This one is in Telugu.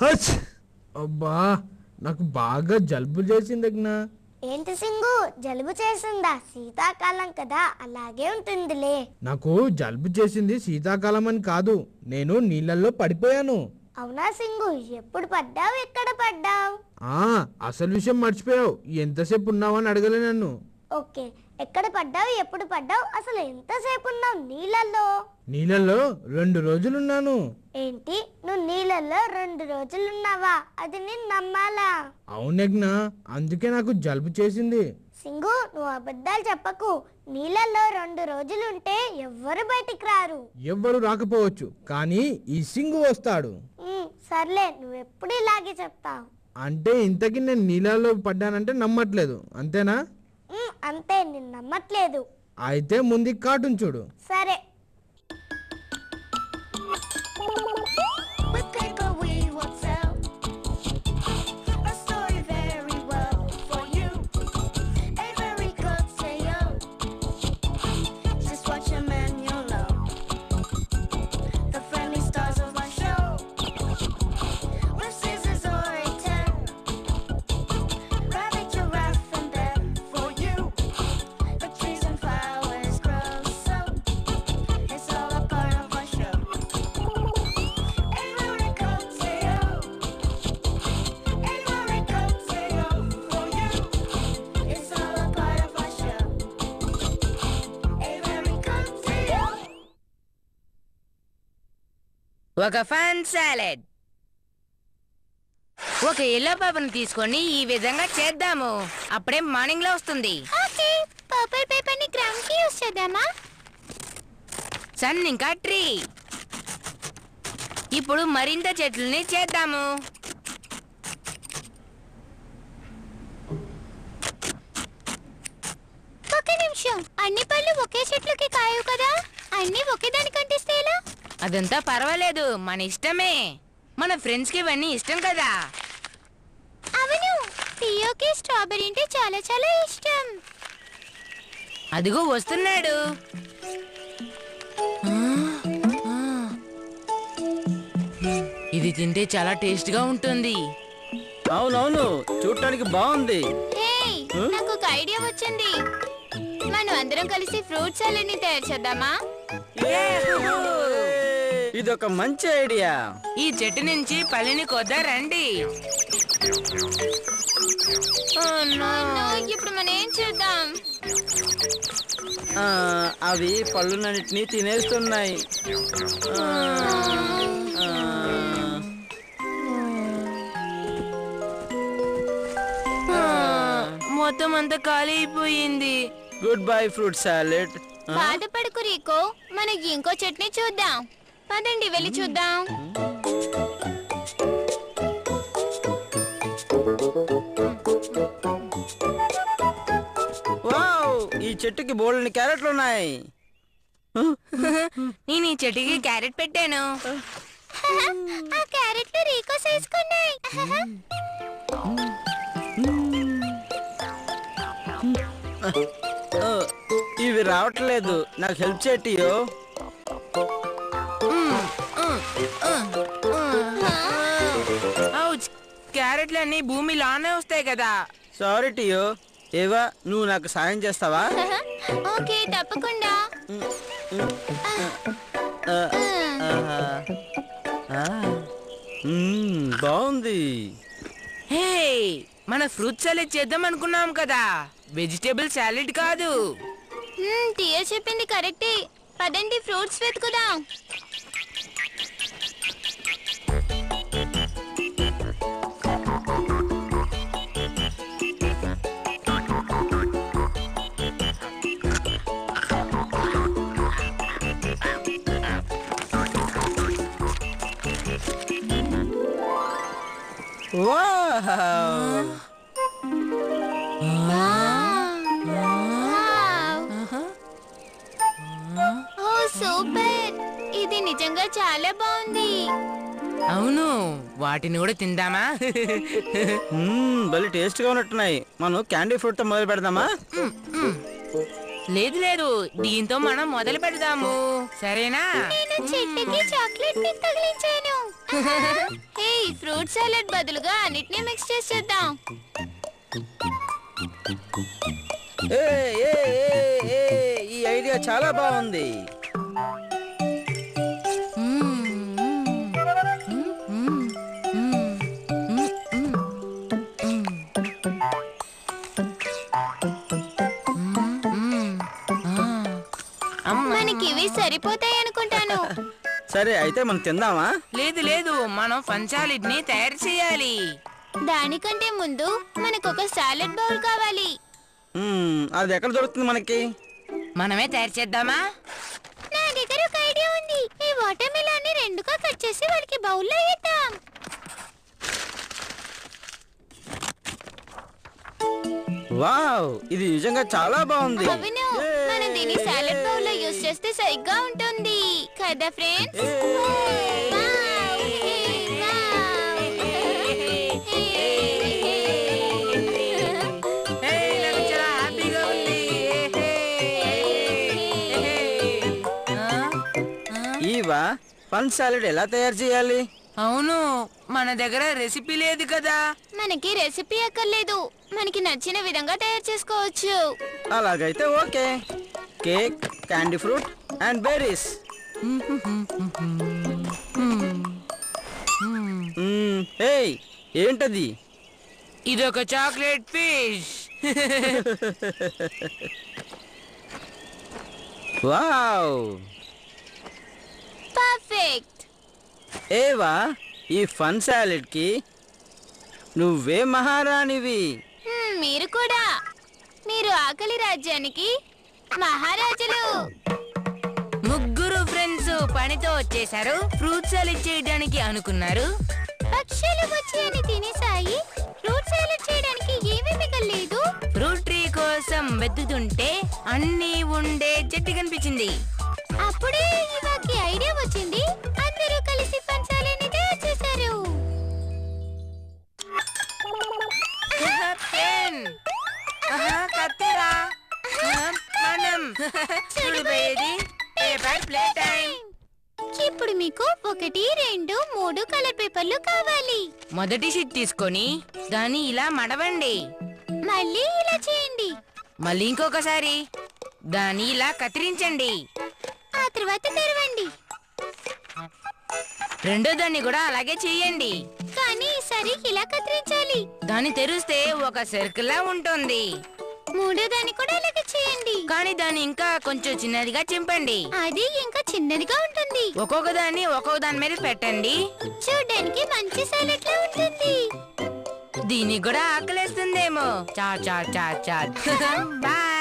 హచ్ అబ్బా నాకు బాగా జలుబు చేసింది అగ్నా. ఏంటి సింగు జలుబు చేసిందా? శీతాకాలం కదా అలాగే ఉంటుందిలే. నాకు జలుబు చేసింది శీతాకాలం అని కాదు, నేను నీళ్ళల్లో పడిపోయాను. అవునా సింగు? ఎప్పుడు పడ్డావు, ఎక్కడ పడ్డావు? అసలు విషయం మర్చిపోయావు. ఎంతసేపు ఉన్నావని అడగలే నన్ను. ఓకే, ఎక్కడ పడ్డావు, ఎప్పుడు పడ్డావు, అసలు ఎంతసేపు ఉన్నావు నీళ్ళల్లో? నీళ్ళల్లో 2 రోజులున్నాను. ఏంటి, నువ్వు నీళ్ళల్లో 2 రోజులున్నావా? అది నేను నమ్మాలా? అవునగ్నా, అందుకే నాకు జలుబు చేసింది. సింగు నువ్వు అబద్ధాలు చెప్పకు. నీళ్ళల్లో 2 రోజులుంటే ఎవ్వరు బయటికి రారు. ఎవ్వరు రాకపోవచ్చు, కానీ ఈ సింగు వస్తాడు. సర్లే, నువ్వెప్పుడు ఇలాగే చెప్తావు. అంటే ఇంతకీ నేను నీళ్ళల్లో పడ్డానంటే నమ్మట్లేదు అంతేనా? అంతే, నేను నమ్మట్లేదు. అయితే ముందు కార్టూన్ చూడు. సరే. ఒక ఫన్ సాలెడ్. ఒక ఎల్లో పేపర్ తీసుకొని ఈ విధంగా చేద్దాము, అప్పుడే మార్నింగ్ లో వస్తుంది. ఓకే, పర్పుల్ పేపర్ ని గ్రౌండ్ కి యూస్ చేద్దామా? సన్ ఇంకా ట్రీ. ఇప్పుడు మరింత చెట్లని చేద్దాము. ఒక నిమిషం, అన్ని పళ్ళు ఒకే చెట్లకి కాయవు కదా, అన్ని ఒకే దానికి అంటిస్తే ఎలా? అదంతా పర్వాలేదు, మన ఇష్టమే. మన ఫ్రెండ్స్ కి ఇవన్నీ ఇష్టం కదా. అవును, టియోకి స్ట్రాబెర్రీ అంటే చాలా చాలా ఇష్టం. అదిగో వస్తున్నాడు. ఇది తింటే చాలా టేస్ట్ గా ఉంటుంది. అవునవును, చూడటానికి బాగుంది. నాకు ఒక ఐడియా వచ్చింది. మనం అందరం కలిసి ఫ్రూట్ సాలెడ్ ని తయారు చేద్దామా? ఇదొక మంచి ఐడియా. ఈ చెట్టు నుంచి పళ్ళని కొద్దా రండి. ఇప్పుడు మనం ఏం చేద్దాం? అవి పళ్ళునన్నిటినీ తినేస్తున్నాయి. మొత్తం అంతా ఖాళీ అయిపోయింది. Good bye fruit salad. బాధపడకు రీకో, మనకి ఇంకో చట్నీ చూద్దాం. పదండి వెళ్ళి చూద్దాం. వావ్, ఈ చెట్టుకి బోల్డని క్యారెట్లు ఉన్నాయి. నేను ఈ చెట్టుకి క్యారెట్ పెట్టాను. ఆ క్యారెట్లు రీకో సైజ్ కొన్నాయి. ఇవి రావట్లేదు, నాకు హెల్ప్ చేయటియో. క్యారెట్లన్నీ భూమిలోనే వస్తాయి కదా. సారీ టియో. ఏవా, నువ్వు నాకు సాయం చేస్తావా? ఓకే, తప్పకుండా. బాగుంది. హే, మన ఫ్రూట్ సాలెడ్ చేద్దాం అనుకున్నాం కదా, వెజిటేబుల్ సాలెడ్ కాదు. టియో చెప్పింది కరెక్టే. పదండి ఫ్రూట్స్ వెతుకుదాం. సూపర్, ఇది నిజంగా చాలా బాగుంది. అవును, వాటిని కూడా తిందామా? భలే టేస్ట్ గా ఉన్నట్టున్నాయి. మనం క్యాండీ ఫ్రూట్ తో మొదలు పెడదామా? లేదు లేదు, దీంతో మనం మొదలు పెడదాము, సరేనా? నేను చెట్టుకి చాక్లెట్ పిక్ తగిలించాను. హే, ఫ్రూట్ సాలెడ్ బదులుగా అన్నిటినీ మిక్స్ చేసి చేద్దాం. ఈ ఐడియా చాలా బాగుంది. మనకి ఇవి సరిపోతాయి అనుకుంటాను. సరే అయితే మనం తిందామా? లేదు లేదు, మనం ఫన్ సాలెడ్ ని తయారు చేయాలి. దానికంటే ముందు మనకొక సాలెడ్ బౌల్ కావాలి. అది ఎక్కడ దొరుకుతుంది మనకి? మనమే తయారు చేద్దామా? నా దగ్గర ఒక ఐడియా ఉంది. ఈ వాటర్ మిలన్ ని రెండుగా కట్ చేసి వాడికి బౌల్లో వేద్దాం. వావ్, ఇది నిజంగా చాలా బాగుంది. అవును, మనం దీన్ని సాలెడ్ బౌల్ లో యూస్ చేస్తే సరిగ్గా ఉంటుంది కదా ఫ్రెండ్స్? ఈవా, ఫన్ సాలెడ్ ఎలా తయారు చేయాలి? అవును, మన దగ్గర రెసిపీ లేదు కదా. మనకి రెసిపీ అక్కర్లేదు, మనకి నచ్చిన విధంగా తయారు చేసుకోవచ్చు. అలాగైతే okay. Cake, candy fruit and berries. ఏయ్, ఏంటది? ఇదొక చాక్లెట్ ఫిష్. Wow, perfect. ఏవా, ఈ ఫన్ సాలెడ్ కి నువ్వే మహారాణివి. మీరు కూడా. మీరు ఆకలి రాజ్యానికి మహారాజులు. ముగ్గురు ఫ్రెండ్స్ పనితో వచ్చేసారు. ఫ్రూట్ సాలెడ్ చేయడానికి అనుకున్నారు. పక్షులు వచ్చి అని తినేసాయి. ఫ్రూట్ సాలెడ్ చేయడానికి ఏమీ మిగల్లేదు. ఫ్రూట్ ట్రీ కోసం వెతుకుతుంటే అన్నీ ఉండే చెట్టు కనిపించింది. అప్పుడే ఇవాకి ఐడియా వచ్చింది. అందరూ కలిసి ఫన్ సాలెడ్ ని తయారు చేశారు. పెన్, కత్తెరా, మనం చూడబోయేది పేపర్ ప్లే టైం. ఇప్పుడు మీకు 1, 2, 3 కలర్ పేపర్లు కావాలి. మొదటి షీట్ తీసుకొని దాన్ని ఇలా మడవండి. మళ్ళీ ఇలా చేయండి. మళ్ళీ ఇంకొకసారి దాన్ని ఇలా కత్తిరించండి. ఆ తర్వాత తెరవండి. రెండో దాన్ని కూడా అలాగే చేయండి. కానీ ఈసారి ఇలా కత్తిరించాలి. దాన్ని తెరిస్తే ఒక సర్కిల్ లా ఉంటుంది. మూడో దాన్ని కూడా అలాగే చేయండి. కానీ దాన్ని ఇంకా కొంచెం చిన్నదిగా చింపండి. అది ఇంకా చిన్నదిగా ఉంటుంది. ఒక్కొక్క దాని మీద పెట్టండి. చూడడానికి మంచి సాలెడ్ లా ఉంటుంది. దీనికి కూడా ఆకలేస్తుందేమో. చా చా చా చా. బాయ్.